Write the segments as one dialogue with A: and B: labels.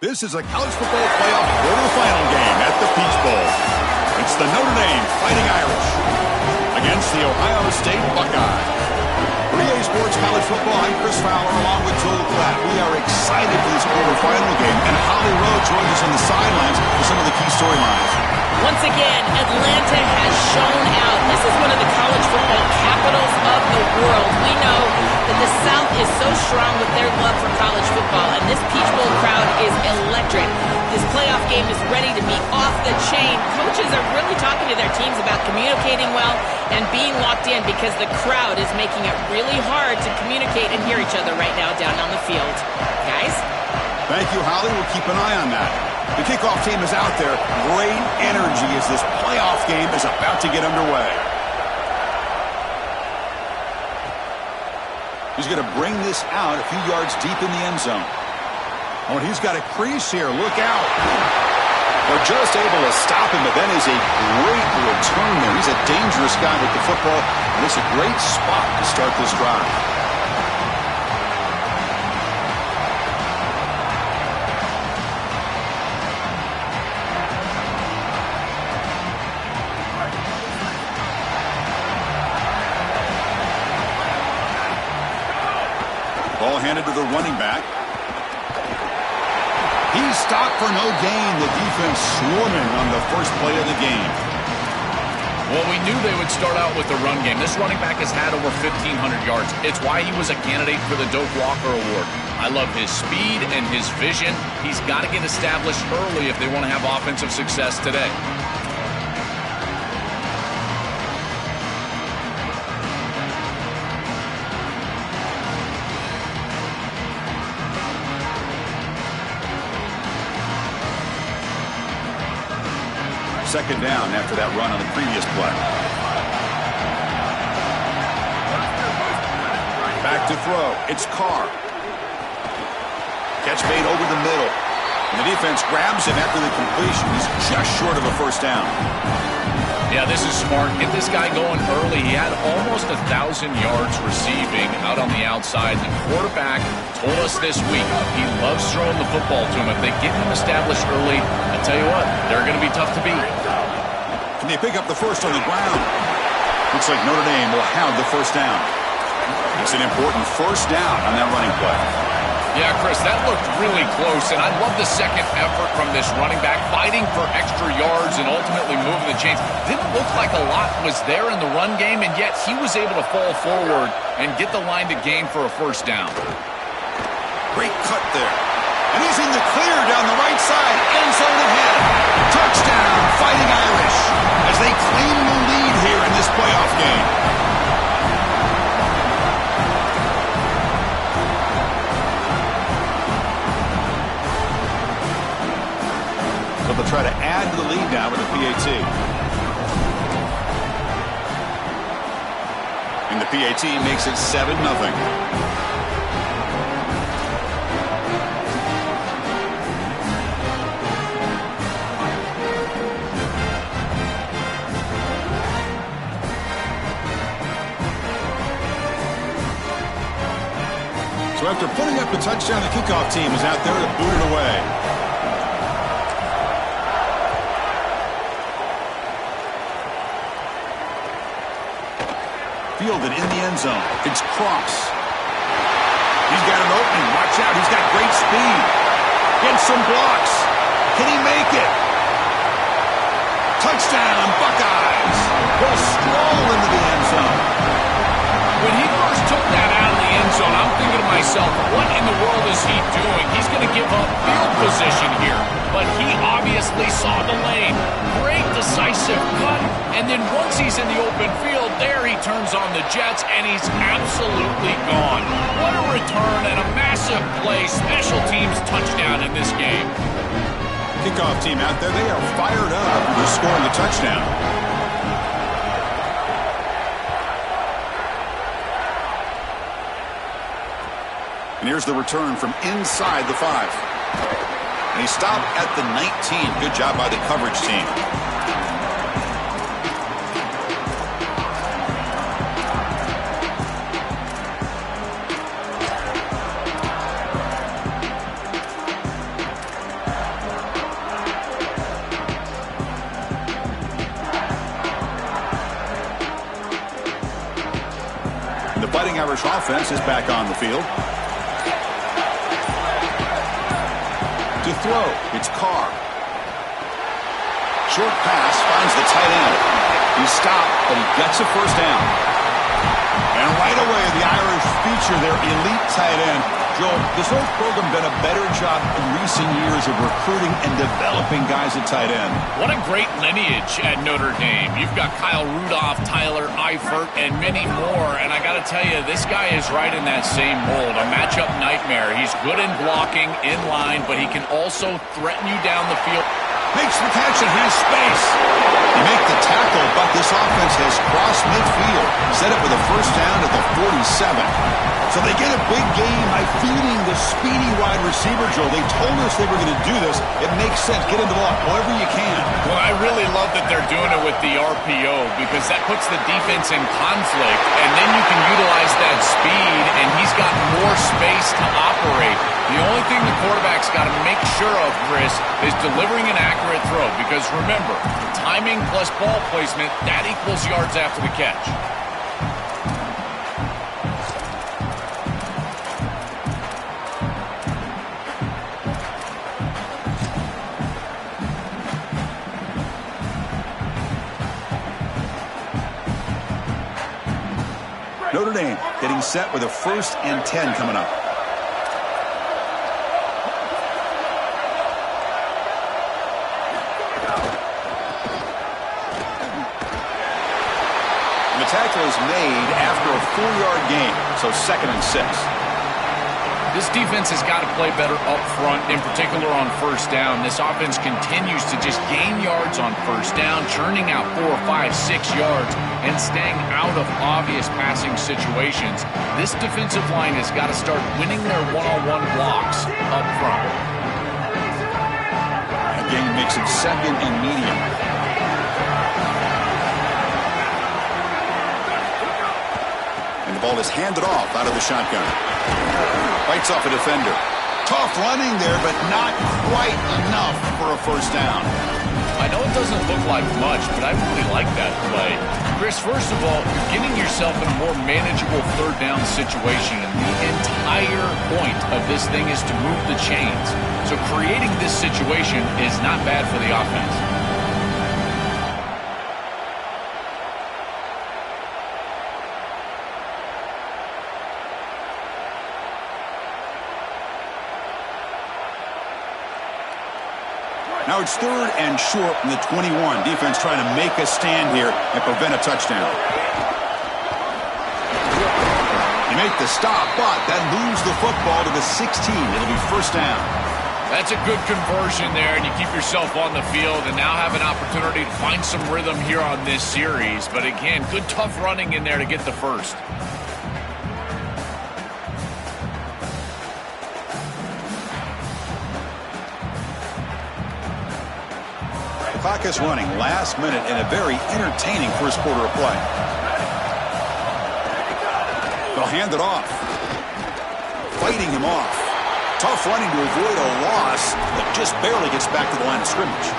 A: This is a college football playoff quarterfinal game at the Peach Bowl. It's the Notre Dame Fighting Irish against the Ohio State Buckeyes. For EA Sports College Football, I'm Chris Fowler along with Joel Klatt. We are excited for this quarterfinal game, and Holly Rowe joins us on the sidelines for some of the key storylines.
B: Once again, Atlanta has shown out. This is one of the college football capitals of the world. We know that the South is so strong with their love for college football, and this Peach Bowl crowd is electric. This playoff game is ready to be off the chain. Coaches are really talking to their teams about communicating well and being locked in because the crowd is making it really hard to communicate and hear each other right now down on the field. Guys?
A: Thank you, Holly. We'll keep an eye on that. The kickoff team is out there. Great energy as this playoff game is about to get underway. He's going to bring this out a few yards deep in the end zone. Oh, and he's got a crease here. Look out.
C: They're just able to stop him, but that is a great return there. He's a dangerous guy with the football, and it's a great spot to start this drive.
A: Ball handed to the running back. He's stopped for no gain. The defense swarming on the first play of the game.
D: Well, we knew they would start out with the run game. This running back has had over 1,500 yards. It's why he was a candidate for the Doak Walker Award. I love his speed and his vision. He's got to get established early if they want to have offensive success today.
A: Second down after that run on the previous play. Back to throw. It's Carr. Catch made over the middle. And the defense grabs him after the completion. He's just short of a first down.
D: Yeah, this is smart. Get this guy going early. He had almost 1,000 yards receiving out on the outside. The quarterback told us this week he loves throwing the football to him. If they get him established early, I tell you what, they're going to be tough to beat.
A: Can they pick up the first on the ground? Looks like Notre Dame will have the first down. It's an important first down on that running play.
D: Yeah, Chris, that looked really close, and I love the second effort from this running back, fighting for extra yards and ultimately moving the chains. Didn't look like a lot was there in the run game, and yet he was able to fall forward and get the line to gain for a first down.
A: Great cut there. And he's in the clear down the right side. End zone ahead. Touchdown, Fighting Irish, as they claim the lead here in this playoff game. So they'll try to add to the lead now with the PAT. And the PAT makes it 7-0. So after putting up the touchdown, the kickoff team is out there to boot it away. Fielded in the end zone. It's Cross. He's got an opening. Watch out. He's got great speed. Gets some blocks. Can he make it? Touchdown, Buckeyes. Will stroll into the end zone.
D: When he first took that out of the end zone, I'm thinking to myself, what in the world is he doing? He's going to give up field position here. But he obviously saw the lane. Great decisive cut. And then once he's in the open field, there he turns on the jets, and he's absolutely gone. What a return and a massive play. Special teams touchdown in this game.
A: Kickoff team out there, they are fired up after scoring the touchdown. And here's the return from inside the 5. And he stopped at the 19. Good job by the coverage team.
C: Fighting Irish offense is back on the field. To throw, it's Carr. Short pass finds the tight end. He's stopped, but he gets a first down.
A: And right away, the Irish feature their elite tight end. Joel, this whole program done a better job in recent years of recruiting and developing guys at tight end.
D: What a great lineage at Notre Dame. You've got Kyle Rudolph, Tyler Eifert, and many more. And I got to tell you, this guy is right in that same mold. A matchup nightmare. He's good in blocking, in line, but he can also threaten you down the field.
A: Makes the catch and has space.
C: They make the tackle, but this offense has crossed midfield. Set up with a first down at the 47.
A: So they get a big gain by feeding the speedy wide receiver, Joe. They told us they were going to do this. It makes sense. Get into the ball however you can.
D: Well, I really love that they're doing it with the RPO because that puts the defense in conflict, and then you can utilize that speed, and he's got more space to operate. The only thing the quarterback's got to make sure of, Chris, is delivering an accurate throw because, remember, timing plus ball placement, that equals yards after the catch.
C: Notre Dame getting set with a 1st and 10 coming up. And the tackle is made after a 4-yard gain, so 2nd and 6.
D: This defense has got to play better up front, in particular on first down. This offense continues to just gain yards on first down, churning out 4, 5, 6 yards, and staying out of obvious passing situations. This defensive line has got to start winning their one-on-one blocks up front.
C: That gain makes it 2nd and medium. And the ball is handed off out of the shotgun. Fights off a defender. Tough running there, but not quite enough for a first down.
D: I know it doesn't look like much, but I really like that play. Chris, first of all, you're getting yourself in a more manageable 3rd down situation, and the entire point of this thing is to move the chains. So creating this situation is not bad for the offense.
C: Now it's 3rd and short from the 21. Defense trying to make a stand here and prevent a touchdown. They make the stop, but that moves the football to the 16. It'll be first down.
D: That's a good conversion there, and you keep yourself on the field and now have an opportunity to find some rhythm here on this series. But again, good tough running in there to get the first.
C: Clock is running last minute in a very entertaining first quarter of play. They'll hand it off. Fighting him off. Tough running to avoid a loss, but just barely gets back to the line of scrimmage.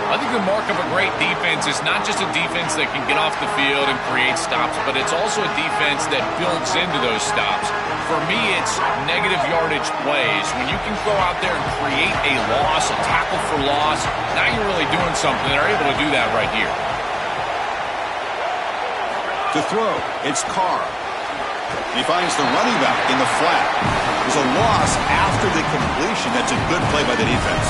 D: I think the mark of a great defense is not just a defense that can get off the field and create stops, but it's also a defense that builds into those stops. For me, it's negative yardage plays. When you can go out there and create a loss, a tackle for loss, now you're really doing something. They're able to do that right here.
C: To throw, it's Carr. He finds the running back in the flat. There's a loss after the completion. That's a good play by the defense.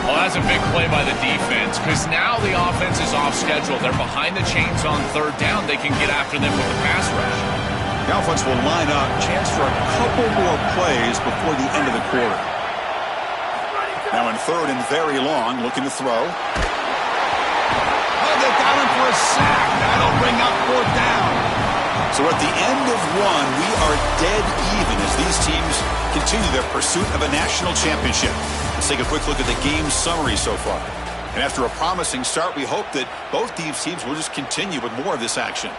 D: Well, that's a big play by the defense because now the offense is off schedule. They're behind the chains on 3rd down. They can get after them with the pass rush.
C: The offense will line up. Chance for a couple more plays before the end of the quarter. Now in 3rd and very long, looking to throw.
A: Oh, they got him for a sack. That'll bring up 4th down.
C: So at the end of 1, we are dead even as these teams continue their pursuit of a national championship. Let's take a quick look at the game summary so far. And after a promising start, we hope that both these teams will just continue with more of this action.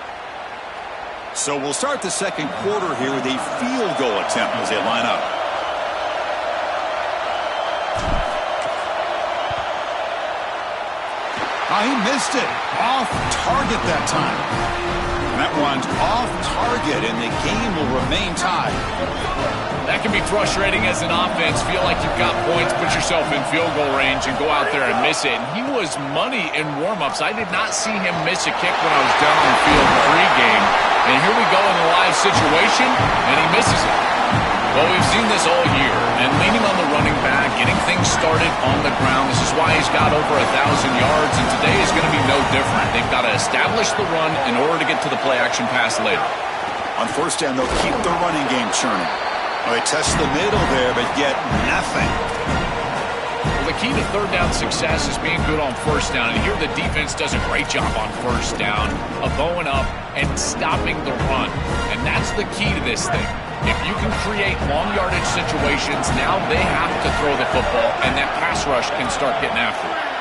C: So we'll start the 2nd quarter here with a field goal attempt as they line up. Oh, he missed it. Off target that time. And that one's off target, and the game will remain tied.
D: That can be frustrating as an offense. Feel like you've got points, put yourself in field goal range, and go out there and miss it. And he was money in warm-ups. I did not see him miss a kick when I was down on the field pregame. And here we go in the live situation, and he misses it. Well, we've seen this all year, and leaning on the running back, getting things started on the ground. This is why he's got over 1,000 yards, and today is going to be no different. They've got to establish the run in order to get to the play-action pass later.
C: On first down, they'll keep the running game churning. Well, they test the middle there, but get nothing.
D: Well, the key to third down success is being good on first down, and here the defense does a great job on first down of bowing up and stopping the run, and that's the key to this thing. If you can create long yardage situations, now they have to throw the football, and that pass rush can start getting after it.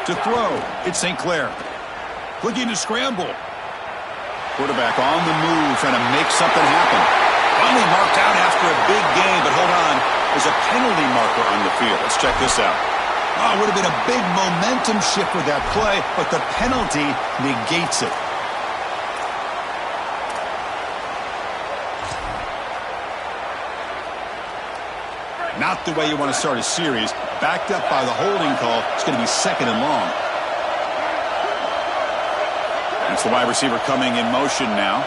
C: To throw, it's St. Clair. Looking to scramble. Quarterback on the move, trying to make something happen. Finally marked out after a big game, but hold on. There's a penalty marker on the field. Let's check this out. Oh, it would have been a big momentum shift with that play, but the penalty negates it. Not the way you want to start a series. Backed up by the holding call. It's going to be second and long. It's the wide receiver coming in motion now.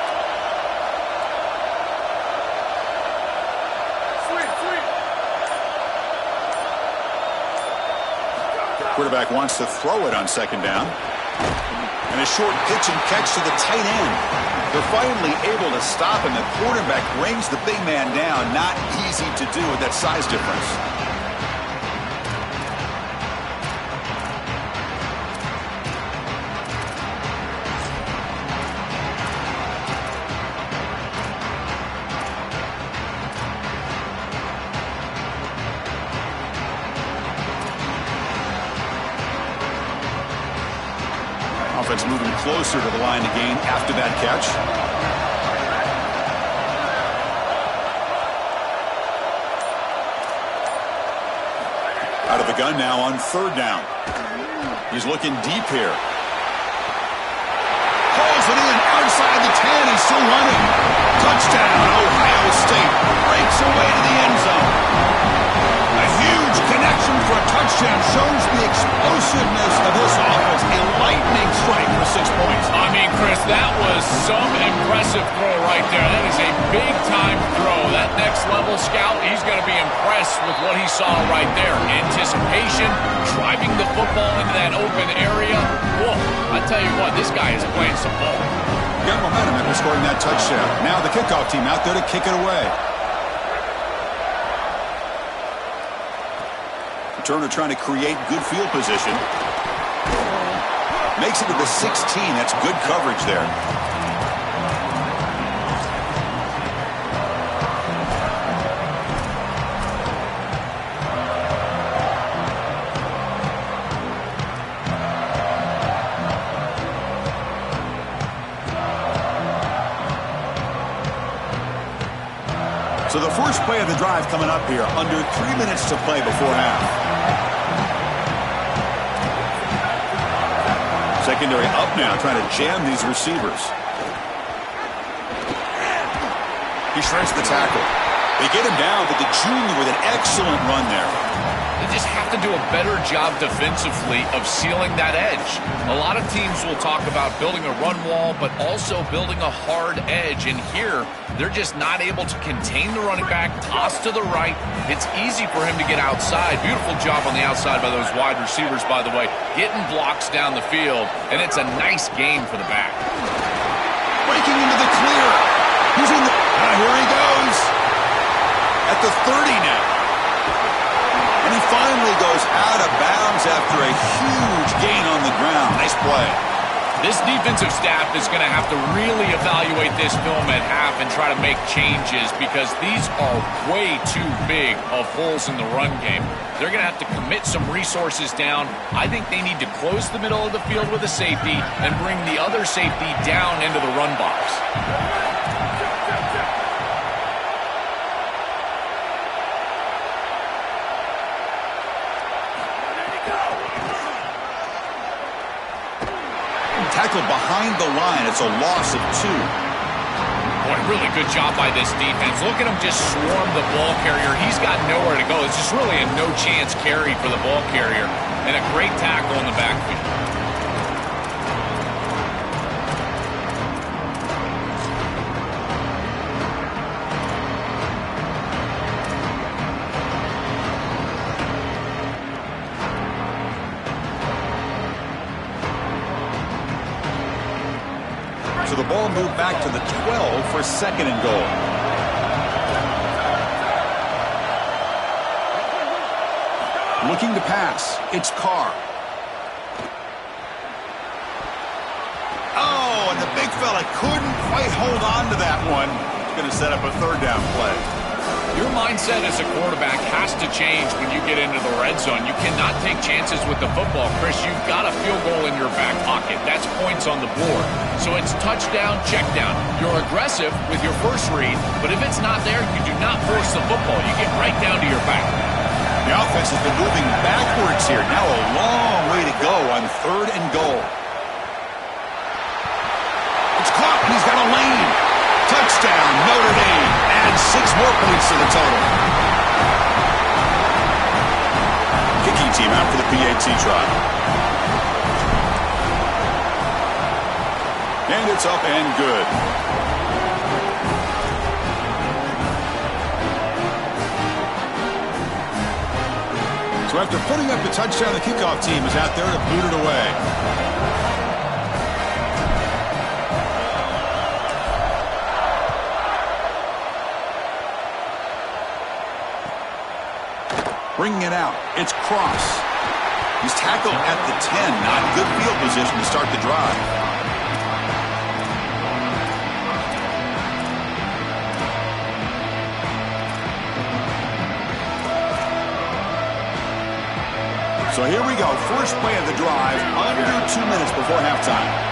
C: Quarterback wants to throw it on second down. And a short pitch and catch to the tight end. They're finally able to stop him. The quarterback brings the big man down. Not easy to do with that size difference. Offense moving closer to the line of gain after that catch. Out of the gun now on third down. He's looking deep here. Pulls it in outside the 10. He's still running. Touchdown, Ohio State. Breaks away to the end zone. A huge connection for a touchdown. Shows the explosiveness of this offense. A lightning strike for 6 points.
D: I mean, Chris, that was some impressive throw right there. That is a big-time throw. That next-level scout, he's going to be impressed with what he saw right there. Anticipation, driving the football into that open area. Whoa, I tell you what, this guy is playing some ball.
C: Got momentum after scoring that touchdown. Now the kickoff team out there to kick it away. Turner trying to create good field position. Makes it to the 16. That's good coverage there. So the first play of the drive coming up here. Under 3 minutes to play before half. Secondary up now, trying to jam these receivers. He shreds the tackle. They get him down, but the junior with an excellent run there.
D: They just have to do a better job defensively of sealing that edge. A lot of teams will talk about building a run wall, but also building a hard edge. And here, they're just not able to contain the running back, toss to the right. It's easy for him to get outside. Beautiful job on the outside by those wide receivers, by the way, getting blocks down the field. And it's a nice game for the back.
C: Breaking into the clear. He's in the... here he goes. At the 30 now. And he finally goes out of bounds after a huge gain on the ground. Nice play.
D: This defensive staff is going to have to really evaluate this film at half and try to make changes because these are way too big of holes in the run game. They're going to have to commit some resources down. I think they need to close the middle of the field with a safety and bring the other safety down into the run box.
C: Tackled behind the line. It's a loss of 2.
D: Boy, really good job by this defense. Look at him just swarm the ball carrier. He's got nowhere to go. It's just really a no-chance carry for the ball carrier. And a great tackle in the backfield.
C: So the ball moved back to the 12 for 2nd and goal. Looking to pass. It's Carr. Oh, and the big fella couldn't quite hold on to that one. It's going to set up a 3rd down play.
D: Your mindset as a quarterback has to change when you get into the red zone. You cannot take chances with the football, Chris. You've got a field goal in your back pocket. That's points on the board. So it's touchdown, check down. You're aggressive with your first read, but if it's not there, you do not force the football. You get right down to your back.
C: The offense has been moving backwards here. Now a long way to go on 3rd and goal. It's caught. He's got a lane. Touchdown, Notre Dame. Adds 6 more points to the total. Kicking team out for the PAT try. And it's up and good. So after putting up the touchdown, the kickoff team is out there to boot it away. Bringing it out. It's Cross. He's tackled at the 10. Not good field position to start the drive. So here we go. First play of the drive. Under 2 minutes before halftime.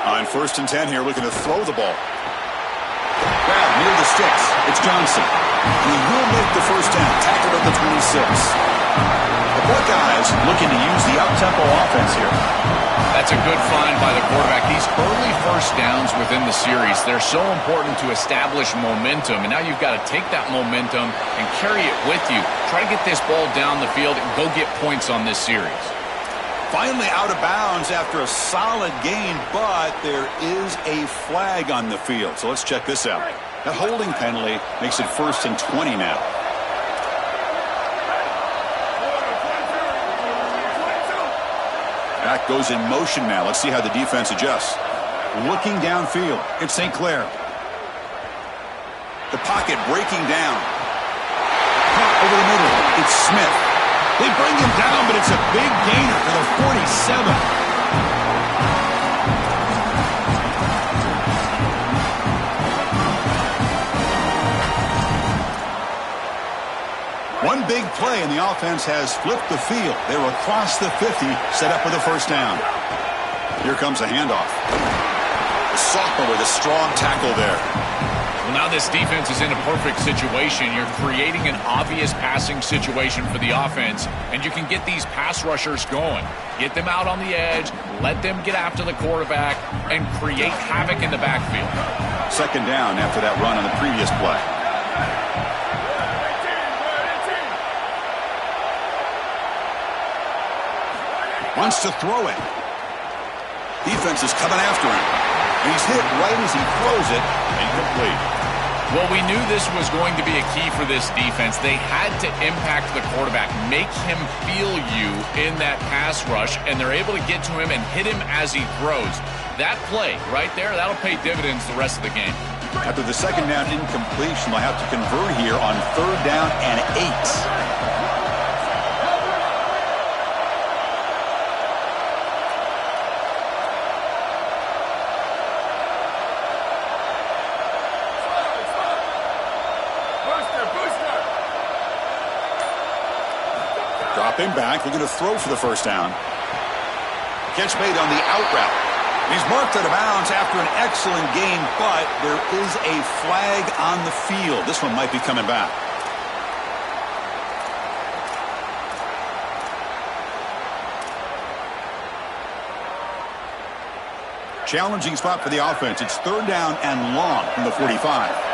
C: On 1st and 10 here, looking to throw the ball. Grab near the sticks. It's Johnson. And he will make the first down. Tackled at the 26. The Buckeyes looking to use the up-tempo offense here.
D: That's a good find by the quarterback. These early first downs within the series, they're so important to establish momentum. And now you've got to take that momentum and carry it with you. Try to get this ball down the field and go get points on this series.
C: Finally out of bounds after a solid gain, but there is a flag on the field. So let's check this out. That holding penalty makes it 1st and 20 now. Back goes in motion now. Let's see how the defense adjusts. Looking downfield. It's St. Clair. The pocket breaking down. Caught over the middle. It's Smith. They bring him down, but it's a big gainer for the 47. One big play, and the offense has flipped the field. They were across the 50, set up for the first down. Here comes a handoff. The sophomore with a strong tackle there.
D: Well, now this defense is in a perfect situation. You're creating an obvious passing situation for the offense, and you can get these pass rushers going. Get them out on the edge, let them get after the quarterback, and create havoc in the backfield.
C: 2nd down after that run on the previous play. Wants to throw it. Defense is coming after him. And he's hit right as he throws it. Incomplete.
D: Well, we knew this was going to be a key for this defense. They had to impact the quarterback, make him feel you in that pass rush, and they're able to get to him and hit him as he throws. That play right there, that'll pay dividends the rest of the game.
C: After the second down incompletion, they'll have to convert here on 3rd down and 8. Dropping back, looking to throw for the first down. Catch made on the out route. He's marked out of bounds after an excellent game, but there is a flag on the field. This one might be coming back. Challenging spot for the offense. It's 3rd down and long from the 45.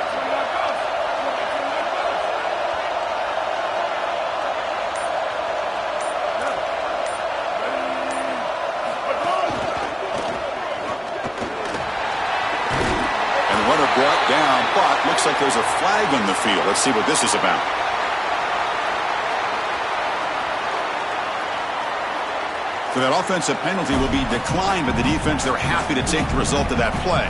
C: Brought down, but looks like there's a flag on the field. Let's see what this is about. So that offensive penalty will be declined by the defense. They're happy to take the result of that play.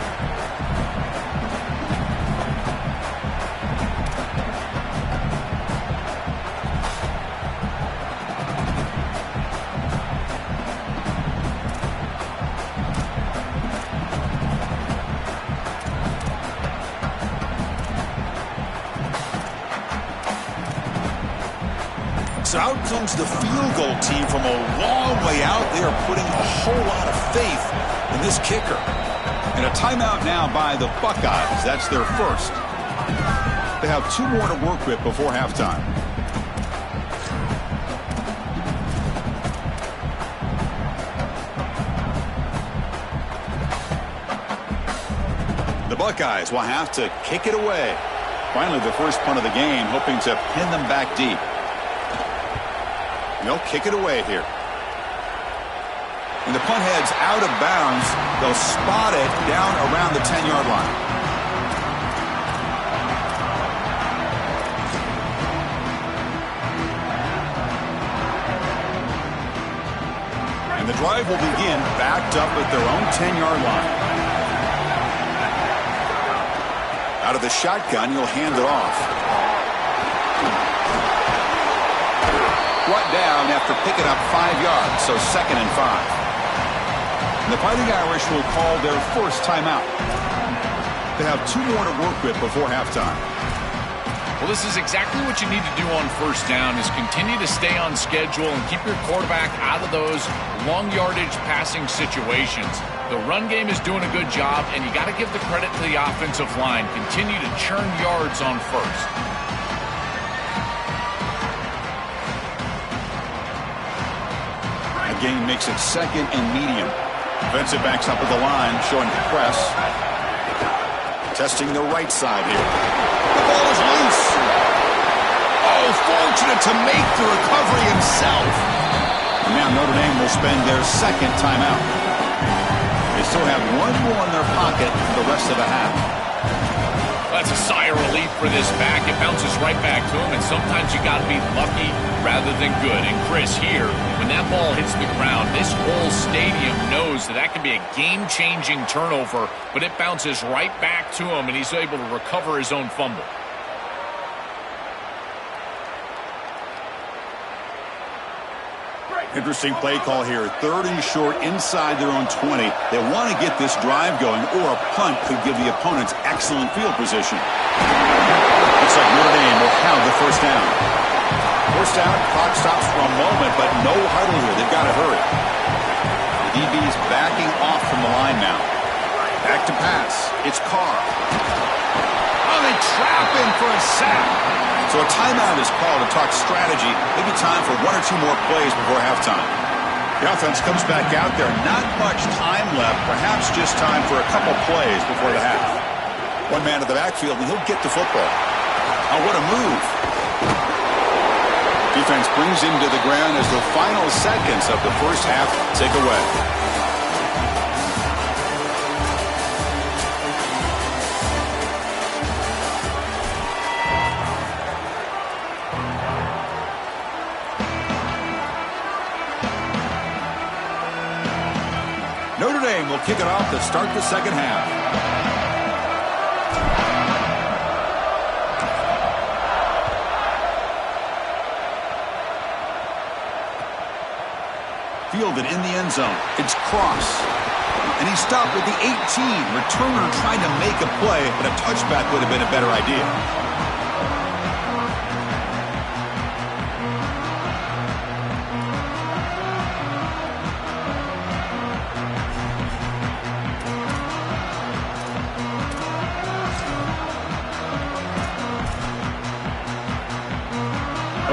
C: So out comes the field goal team from a long way out. They are putting a whole lot of faith in this kicker. And a timeout now by the Buckeyes. That's their first. They have 2 more to work with before halftime. The Buckeyes will have to kick it away. Finally, the first punt of the game, hoping to pin them back deep. They'll kick it away here. When the punt heads out of bounds, they'll spot it down around the 10-yard line. And the drive will begin backed up at their own 10-yard line. Out of the shotgun, you'll hand it off. Brought down after picking up 5 yards, so 2nd and 5. And the Fighting Irish will call their first timeout. They have 2 more to work with before halftime.
D: Well, this is exactly what you need to do on first down is continue to stay on schedule and keep your quarterback out of those long yardage passing situations. The run game is doing a good job, and you got to give the credit to the offensive line. Continue to churn yards on first.
C: Game makes it 2nd and medium. Defensive backs up at the line, showing the press. Testing the right side here. The ball is loose. Oh, fortunate to make the recovery himself. And now Notre Dame will spend their 2nd timeout. They still have 1 more in their pocket for the rest of the half.
D: That's a sigh of relief for this back. It bounces right back to him, and sometimes you got to be lucky rather than good. And Chris, here, when that ball hits the ground, this whole stadium knows that that can be a game-changing turnover, but it bounces right back to him, and he's able to recover his own fumble.
C: Interesting play call here. 3rd and short inside their own 20. They want to get this drive going, or a punt could give the opponents excellent field position. Looks like Notre Dame will have the first down. First down, clock stops for a moment, but no huddle here. They've got to hurry. The DB's backing off from the line now. Back to pass. It's Carr. Oh, they trap him for a sack. So a timeout is called to talk strategy. Maybe time for 1 or 2 more plays before halftime. The offense comes back out there. Not much time left. Perhaps just time for a couple plays before the half. 1 man in the backfield, and he'll get the football. Oh, what a move. Defense brings him to the ground as the final seconds of the first half tick away. kick it off to start the second half. Fielded in the end zone. It's Cross. And he stopped with the 18. Returner trying to make a play, but a touchback would have been a better idea.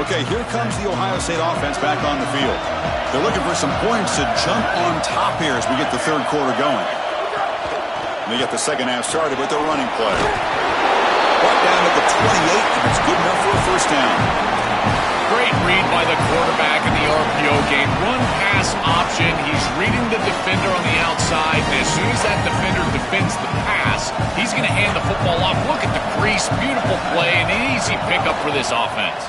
C: Okay, here comes the Ohio State offense back on the field. They're looking for some points to jump on top here as we get the third quarter going. And they get the second half started with their running play. Brought down at the 28, and it's good enough for a first down.
D: Great read by the quarterback in the RPO game. Run-pass option. He's reading the defender on the outside, and as soon as that defender defends the pass, he's going to hand the football off. Look at the crease. Beautiful play, and an easy pickup for this offense.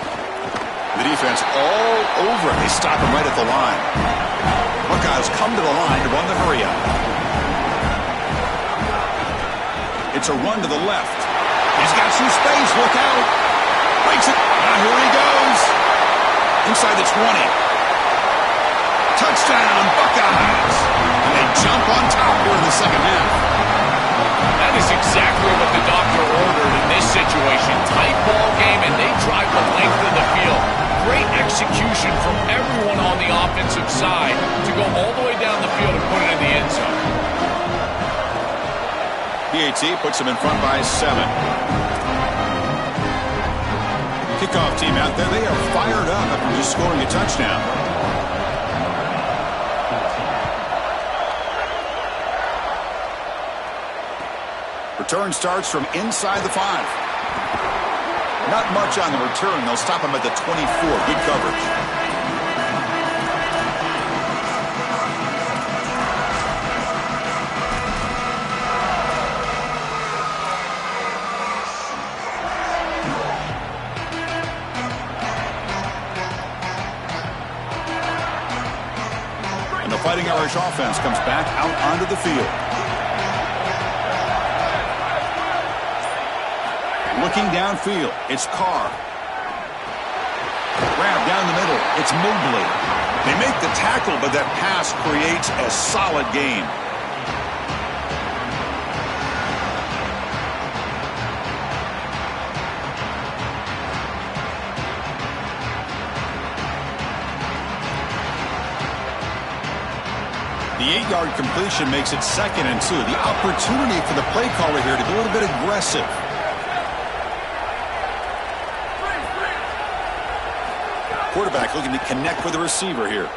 C: The defense all over it. They stop him right at the line. Buckeyes come to the line to run the hurry-up. It's a run to the left. He's got some space. Look out. Breaks it. Now here he goes. Inside the 20. Touchdown, Buckeyes. And they jump on top here in the second half.
D: That is exactly what the doctor ordered in this situation. Tight ball game, and they drive the length of the field. Great execution from everyone on the offensive side to go all the way down the field and put it in the end zone.
C: PAT puts them in front by 7. Kickoff team out there, they are fired up after just scoring a touchdown. Return starts from inside the 5. Not much on the return. They'll stop him at the 24. Good coverage. And the Fighting Irish offense comes back out onto the field. Looking downfield, it's Carr. Grab down the middle, it's Mobley. They make the tackle, but that pass creates a solid gain. The 8-yard completion makes it 2nd and 2. The opportunity for the play caller here to be a little bit aggressive. Quarterback looking to connect with the receiver here.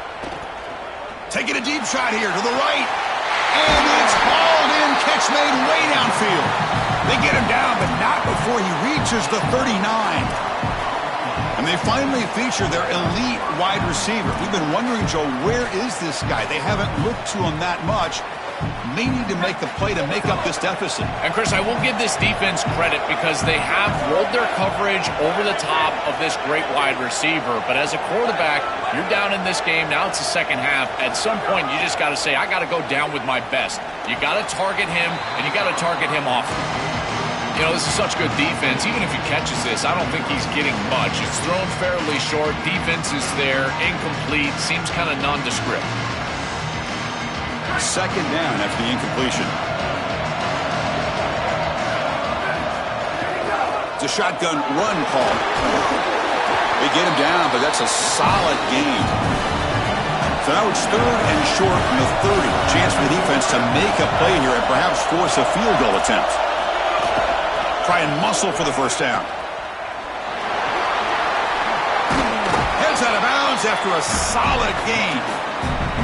C: Taking a deep shot here to the right. And it's hauled in. Catch made way downfield. They get him down, but not before he reaches the 39. And they finally feature their elite wide receiver. We've been wondering, Joe, where is this guy? They haven't looked to him that much. May need to make the play to make up this deficit.
D: And, Chris, I will give this defense credit because they have rolled their coverage over the top of this great wide receiver. But as a quarterback, you're down in this game. Now it's the second half. At some point, you just got to say, I got to go down with my best. You got to target him, and you got to target him often. You know, this is such good defense. Even if he catches this, I don't think he's getting much. It's thrown fairly short. Defense is there. Incomplete. Seems kind of nondescript.
C: Second down after the incompletion. It's a shotgun run call. They get him down, but that's a solid gain. So now it's 3rd and short from the 30. Chance for the defense to make a play here and perhaps force a field goal attempt. Try and muscle for the first down. Heads out of bounds after a solid gain.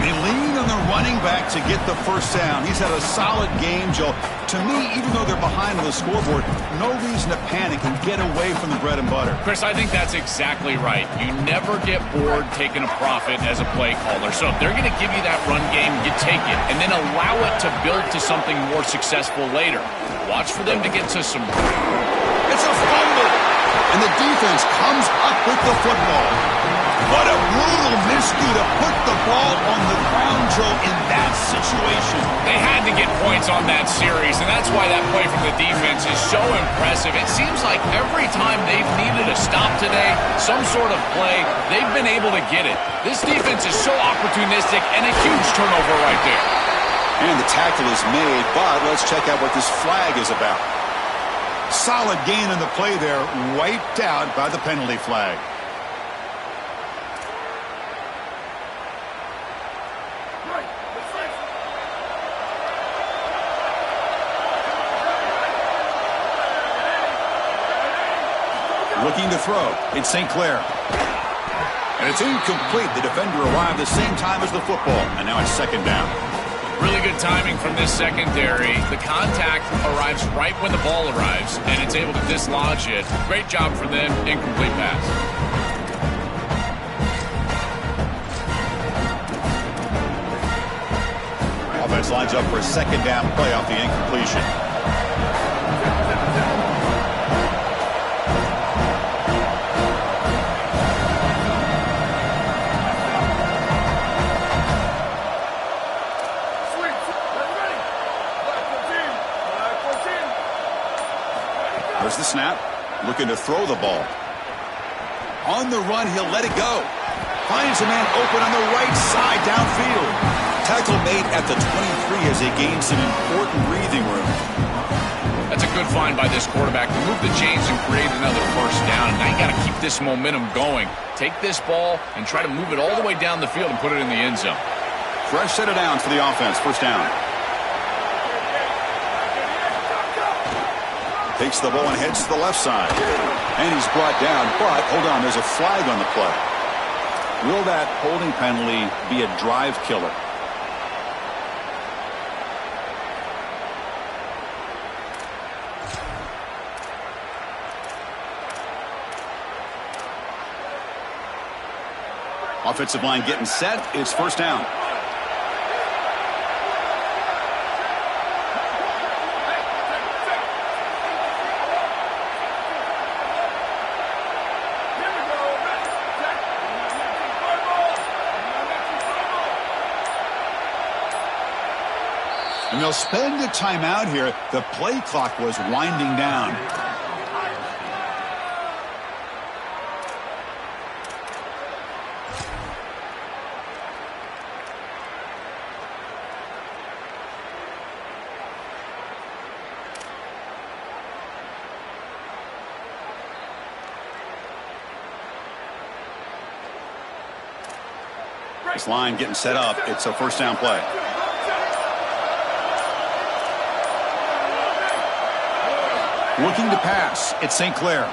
C: They lean on their running back to get the first down. He's had a solid game, Joe. To me, even though they're behind on the scoreboard, no reason to panic and get away from the bread and butter.
D: Chris, I think that's exactly right. You never get bored taking a profit as a play caller. So if they're going to give you that run game, you take it, and then allow it to build to something more successful later. Watch for them to get to some...
C: It's a fumble, and the defense comes up with the football. What a brutal miscue to put the ball on the ground, Joe, in that situation.
D: They had to get points on that series, and that's why that play from the defense is so impressive. It seems like every time they've needed a stop today, some sort of play, they've been able to get it. This defense is so opportunistic, and a huge turnover right there.
C: And the tackle is made, but let's check out what this flag is about.
A: Solid gain in the play there, wiped out by the penalty flag. Looking to throw. It's St. Clair. And it's incomplete. The defender arrived the same time as the football. And now it's second down.
D: Really good timing from this secondary. The contact arrives right when the ball arrives, and it's able to dislodge it. Great job for them. Incomplete pass.
A: Offense lines up for a second down play off the incompletion. There's the snap. Looking to throw the ball. On the run, he'll let it go. Finds a man open on the right side downfield.
C: Tackle made at the 23 as they gain some important breathing room.
D: That's a good find by this quarterback to move the chains and create another first down. Now you got to keep this momentum going. Take this ball and try to move it all the way down the field and put it in the end zone.
A: Fresh set of downs for the offense. First down.
C: Takes the ball and heads to the left side. And he's brought down, but hold on, there's a flag on the play.
A: Will that holding penalty be a drive killer? Offensive line getting set. It's first down. And they'll spend a timeout here. The play clock was winding down. This line getting set up. It's a first down play. Looking to pass. It's St. Clair.
C: A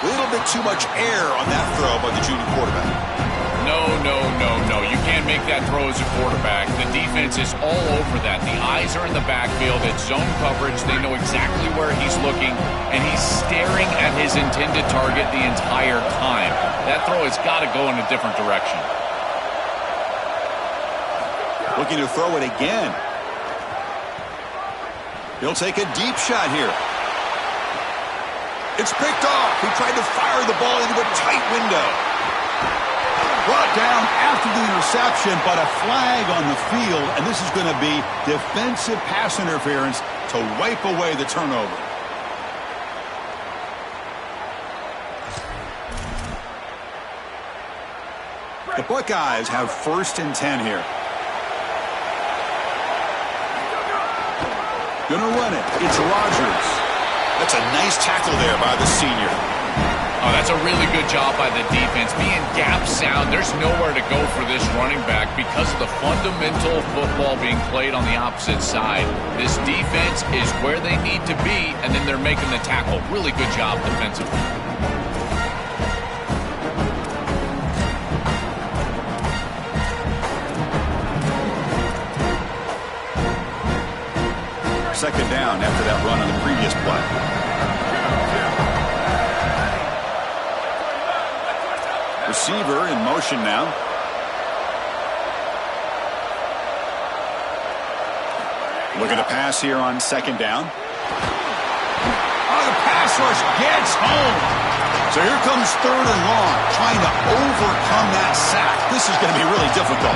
C: little bit too much air on that throw by the junior quarterback.
D: No. You can't make that throw as a quarterback. The defense is all over that. The eyes are in the backfield. It's zone coverage. They know exactly where he's looking, and he's staring at his intended target the entire time. That throw has got to go in a different direction.
C: Looking to throw it again. He'll take a deep shot here. It's picked off. He tried to fire the ball into a tight window. Brought down after the interception, but a flag on the field, and this is going to be defensive pass interference to wipe away the turnover. The Buckeyes have first and 10 here. Gonna run it. It's Rodgers. That's a nice tackle there by the senior.
D: Oh, that's a really good job by the defense. Being gap sound, there's nowhere to go for this running back because of the fundamental football being played on the opposite side. This defense is where they need to be, and then they're making the tackle. Really good job defensively.
C: Second down after that run on the previous play. Receiver in motion now. Looking to pass here on second down. Oh, the pass rush gets home. So here comes 3rd and long, trying to overcome that sack. This is going to be really difficult.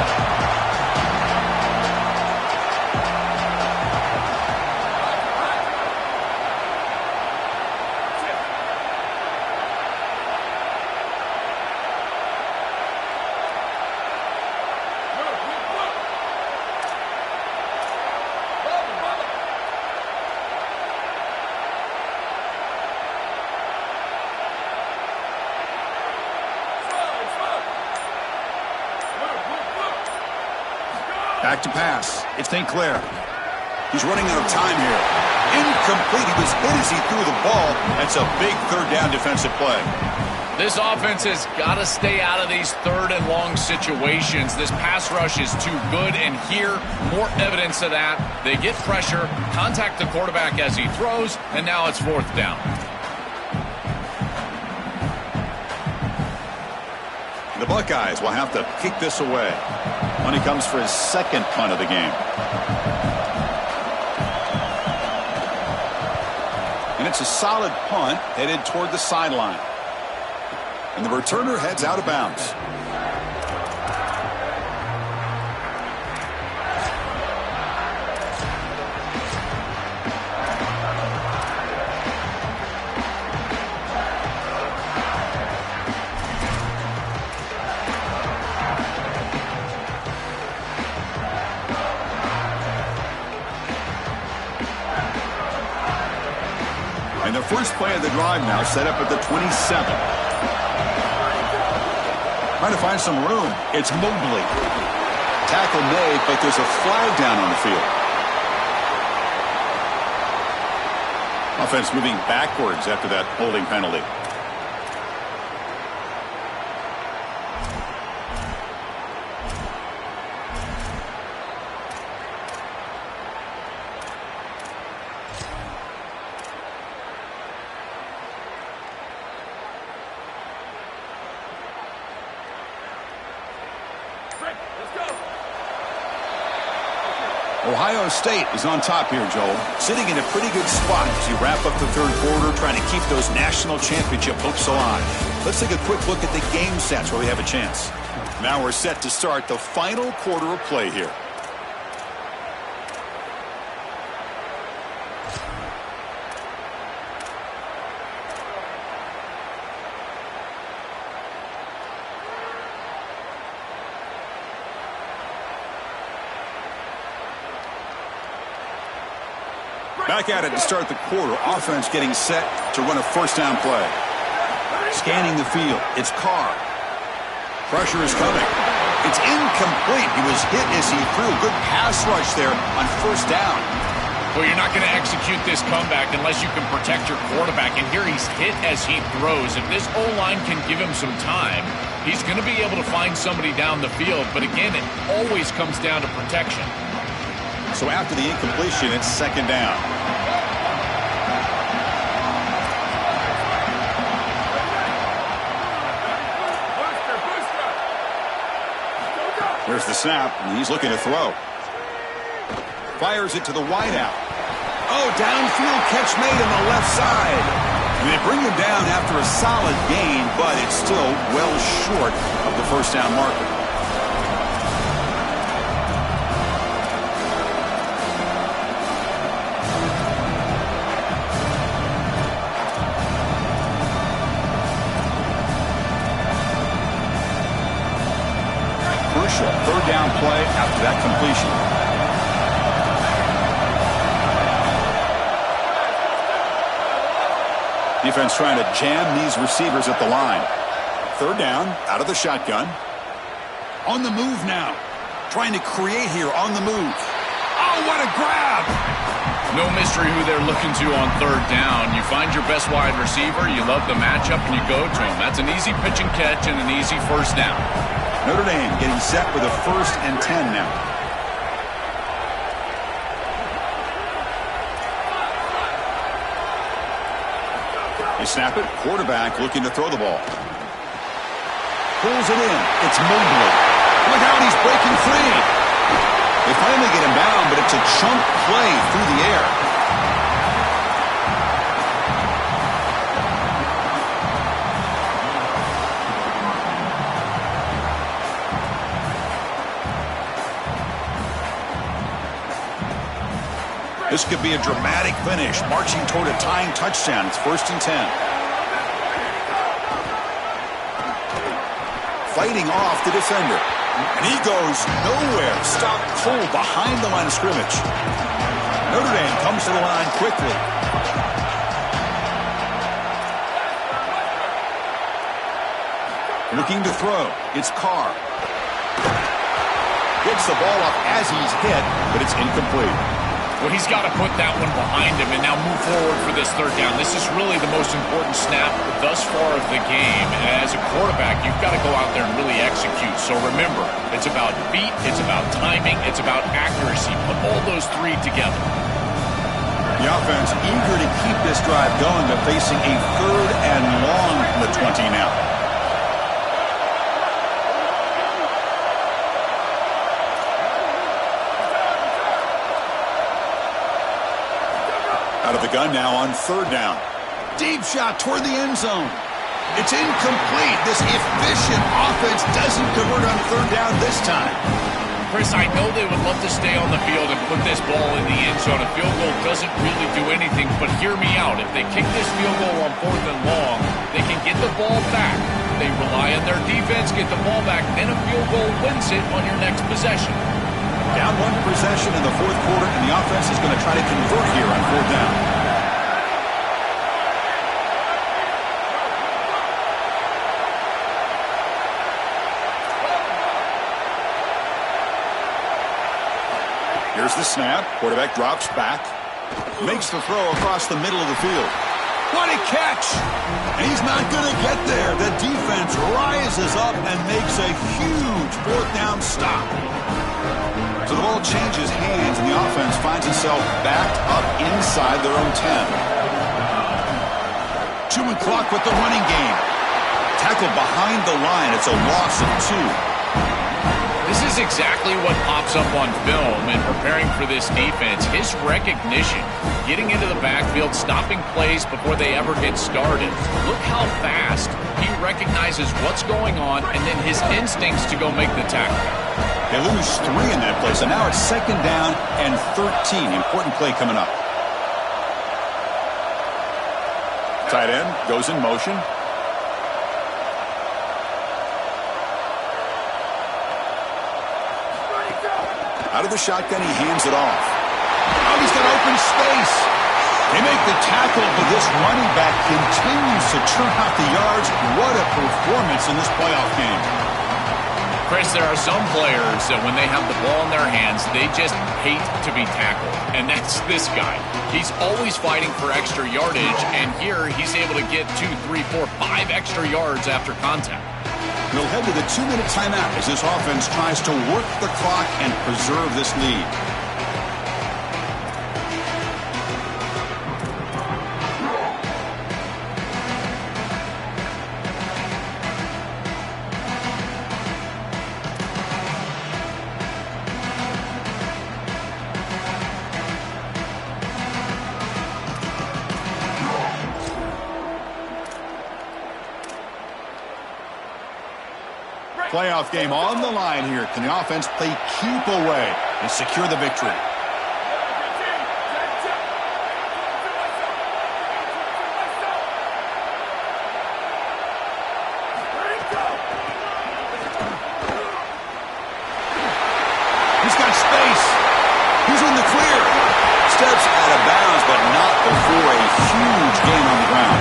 C: Back to pass. It's St. Clair. He's running out of time here. Incomplete. He was hit as he threw the ball. That's a big 3rd down defensive play.
D: This offense has got to stay out of these 3rd and long situations. This pass rush is too good, and here, more evidence of that. They get pressure, contact the quarterback as he throws, and now it's 4th down.
C: The Buckeyes will have to kick this away when he comes for his 2nd punt of the game. And it's a solid punt headed toward the sideline. And the returner heads out of bounds. And the first play of the drive now set up at the 27. Trying to find some room. It's Mobley. Tackle made, but there's a flag down on the field. Offense moving backwards after that holding penalty. Ohio State is on top here, Joel. Sitting in a pretty good spot as you wrap up the 3rd quarter, trying to keep those national championship hopes alive. Let's take a quick look at the game sets where we have a chance. Now we're set to start the final quarter of play here. Back at it to start the quarter. Offense getting set to run a 1st down play. Scanning the field. It's Carr. Pressure is coming. It's incomplete. He was hit as he threw. Good pass rush there on 1st down.
D: Well, you're not going to execute this comeback unless you can protect your quarterback. And here he's hit as he throws. If this O-line can give him some time, he's going to be able to find somebody down the field. But again, it always comes down to protection.
C: So after the incompletion, it's 2nd down. There's the snap, and he's looking to throw. Fires it to the wideout. Oh, downfield catch made on the left side. And they bring him down after a solid gain, but it's still well short of the 1st down marker. Crucial 3rd down play after that completion. Defense trying to jam these receivers at the line. 3rd down, out of the shotgun. On the move now. Trying to create here on the move. Oh, what a grab!
D: No mystery who they're looking to on 3rd down. You find your best wide receiver, you love the matchup, and you go to him. That's an easy pitch and catch and an easy 1st down.
C: Notre Dame getting set with a 1st and 10 now. They snap it. Quarterback looking to throw the ball. Pulls it in. It's Mobley. Look out, he's breaking free. They finally get him down, but it's a chunk play through the air. This could be a dramatic finish, marching toward a tying touchdown. It's 1st and 10. Fighting off the defender. And he goes nowhere. Stopped cold behind the line of scrimmage. Notre Dame comes to the line quickly. Looking to throw. It's Carr. Gets the ball up as he's hit, but it's incomplete.
D: Well, he's got to put that one behind him and now move forward for this 3rd down. This is really the most important snap thus far of the game. And as a quarterback, you've got to go out there and really execute. So remember, it's about beat, it's about timing, it's about accuracy. Put all those 3 together.
C: The offense eager to keep this drive going, but facing a 3rd and long from the 20 now. Out of the gun now on 3rd down. Deep shot toward the end zone. It's incomplete. This efficient offense doesn't convert on 3rd down this time.
D: Chris, I know they would love to stay on the field and put this ball in the end zone. A field goal doesn't really do anything, but hear me out. If they kick this field goal on 4th and long, they can get the ball back. They rely on their defense, get the ball back, then a field goal wins it on your next possession.
C: Down 1 possession in the 4th quarter, and the offense is going to try to convert here on 4th down. Here's the snap. Quarterback drops back. Makes the throw across the middle of the field. What a catch! And he's not going to get there. The defense rises up and makes a huge 4th down stop. So the ball changes hands, and the offense finds itself backed up inside their own 10. 2 and clock with the running game. Tackled behind the line. It's a loss of 2.
D: This is exactly what pops up on film in preparing for this defense. His recognition, getting into the backfield, stopping plays before they ever get started. Look how fast he recognizes what's going on, and then his instincts to go make the tackle.
C: They lose 3 in that play, so now it's 2nd down and 13. Important play coming up. Tight end goes in motion. Out of the shotgun, he hands it off. Oh, he's got open space. They make the tackle, but this running back continues to churn out the yards. What a performance in this playoff game.
D: Chris, there are some players that when they have the ball in their hands, they just hate to be tackled. And that's this guy. He's always fighting for extra yardage, and here he's able to get 2, 3, 4, 5 extra yards after contact.
C: We'll head to the 2-minute timeout as this offense tries to work the clock and preserve this lead. Playoff game on the line here. Can the offense play keep away and secure the victory? He's got space. He's in the clear. Steps out of bounds, but not before a huge gain on the ground.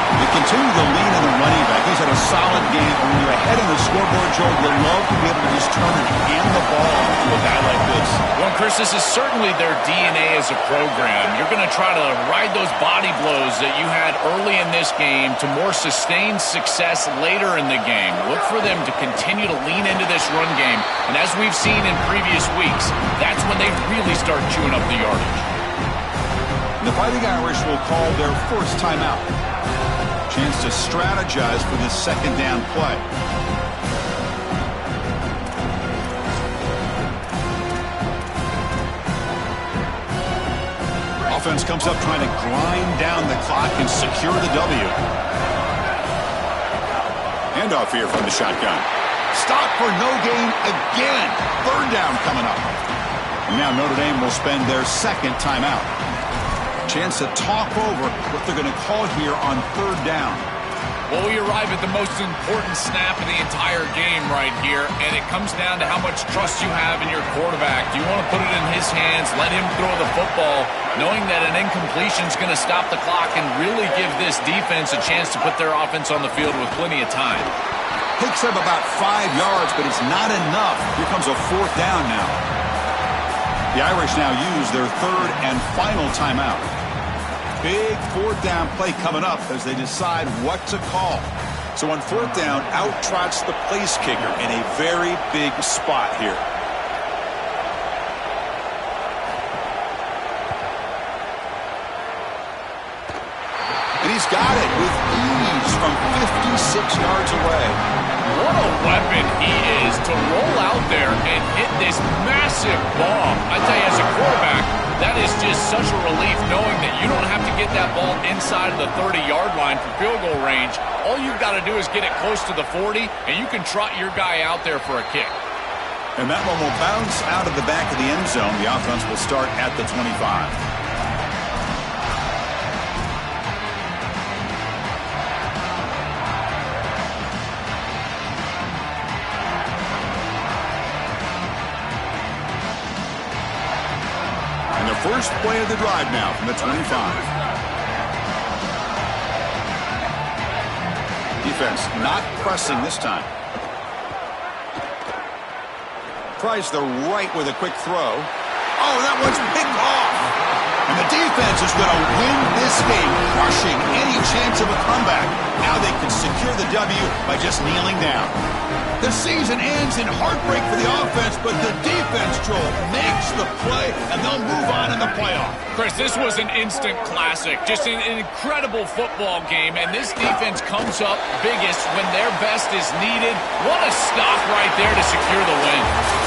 C: They continue to lean on the running back. He's had a solid game. And when you're ahead on the scoreboard, Joe, you love to be able to just turn and hand the ball off to a guy like this.
D: Well, Chris, this is certainly their DNA as a program. You're going to try to ride those body blows that you had early in this game to more sustained success later in the game. Look for them to continue to lean into this run game. And as we've seen in previous weeks, that's when they really start chewing up the yardage.
C: The Fighting Irish will call their first timeout. Chance to strategize for this 2nd down play. Offense comes up trying to grind down the clock and secure the W. Handoff here from the shotgun. Stop for no gain again. 3rd down coming up. And now Notre Dame will spend their second timeout. Chance to talk over what they're going to call here on third down.
D: Well, we arrive at the most important snap of the entire game right here, and it comes down to how much trust you have in your quarterback. Do you want to put it in his hands, let him throw the football, knowing that an incompletion is going to stop the clock and really give this defense a chance to put their offense on the field with plenty of time?
C: Picks up about 5 yards, but it's not enough. Here comes a fourth down now. The Irish now use their third and final timeout. Big fourth down play coming up as they decide what to call. So on fourth down, out trots the place kicker in a very big spot here. And he's got it with ease from 56 yards away.
D: What a weapon he is to roll out there and hit this massive bomb. I tell you, as a quarterback, that is just such a relief knowing that you don't have to get that ball inside of the 30-yard line for field goal range. All you've got to do is get it close to the 40, and you can trot your guy out there for a kick.
C: And that one will bounce out of the back of the end zone. The offense will start at the 25. First play of the drive now from the 25. Defense not pressing this time. Tries the right with a quick throw. Oh, that one's picked off. And the defense is going to win this game, crushing any chance of a comeback. Now they can secure the W by just kneeling down. The season ends in heartbreak for the offense, but the defense, Joel, makes the play, and they'll move on in the playoff.
D: Chris, this was an instant classic. Just an incredible football game, and this defense comes up biggest when their best is needed. What a stop right there to secure the win.